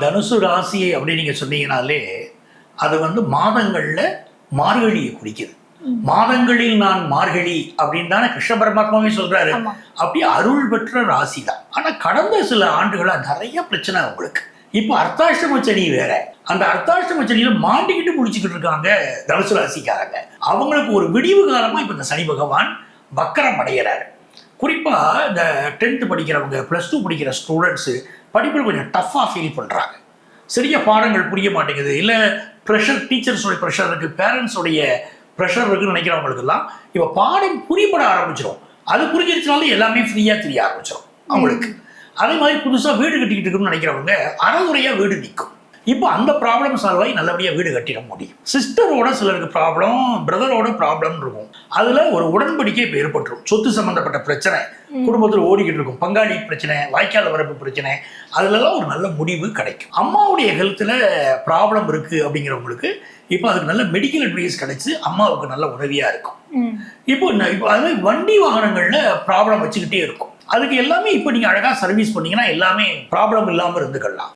தனுசு ராசி அப்படின்னு நீங்கள் சொன்னீங்கனாலே அது வந்து மாதங்களில் மார்கழியை குறிக்குது. மாதங்களில் நான் மார்கழி அப்படின்னு தானே கிருஷ்ண பரமாத்மாவே சொல்றாரு. அப்படி அருள் பெற்ற ராசி தான். ஆனா கடந்த சில ஆண்டுகளா நிறைய பிரச்சனை உங்களுக்கு. இப்போ அர்த்தாஷ்டம சனி வேற. அந்த அர்த்தாஷ்டம சனியில மாட்டிக்கிட்டு முடிச்சுக்கிட்டு இருக்காங்க தனுசு ராசிக்காரங்க. அவங்களுக்கு ஒரு விடிவு காலமா இப்ப இந்த சனி பகவான் வக்கரம் அடைகிறாரு. குறிப்பா இந்த 10th படிக்கிறவங்க, +2 படிக்கிற ஸ்டூடெண்ட்ஸு படிப்பில் கொஞ்சம் டஃப்பாக ஃபீல் பண்ணுறாங்க. சரியா பாடங்கள் புரிய மாட்டேங்குது, இல்லை ப்ரெஷர், டீச்சர்ஸோடைய ப்ரெஷர் இருக்குது, பேரண்ட்ஸோடைய ப்ரெஷர் இருக்குன்னு நினைக்கிறவங்களுக்கெல்லாம் இப்போ பாடம் புரியப்பட ஆரம்பிச்சிடும். அது புரிஞ்சிருச்சுனாலும் எல்லாமே ஃப்ரீயாக தெரிய ஆரம்பிச்சிடும் அவங்களுக்கு. அதே மாதிரி புதுசாக வீடு கட்டிக்கிட்டு இருக்குன்னு நினைக்கிறவங்க அறகுறையாக வீடு நிற்கும். இப்போ அந்த ப்ராப்ளம் சால்வ் ஆகி நல்லபடியாக வீடு கட்டிட முடியும். சிஸ்டரோட சிலருக்கு ப்ராப்ளம், பிரதரோட ப்ராப்ளம் இருக்கும். அதில் ஒரு உடன்படிக்கை இப்போ ஏற்பட்டுரும். சொத்து சம்மந்தப்பட்ட பிரச்சனை குடும்பத்தில் ஓடிக்கிட்டு இருக்கும், பங்காளி பிரச்சனை, வாய்க்கால் வரப்பு பிரச்சனை, அதுலலாம் ஒரு நல்ல முடிவு கிடைக்கும். அம்மாவுடைய ஹெல்த்தில் ப்ராப்ளம் இருக்குது அப்படிங்கிறவங்களுக்கு இப்போ அதுக்கு நல்ல மெடிக்கல் அட்வைஸ் கிடைச்சி அம்மாவுக்கு நல்ல உதவியாக இருக்கும். இப்போ அது வண்டி வாகனங்களில் ப்ராப்ளம் வச்சுக்கிட்டே இருக்கும். அதுக்கு எல்லாமே இப்போ நீங்கள் அழகாக சர்வீஸ் பண்ணீங்கன்னா எல்லாமே ப்ராப்ளம் இல்லாமல் இருந்துக்கலாம்.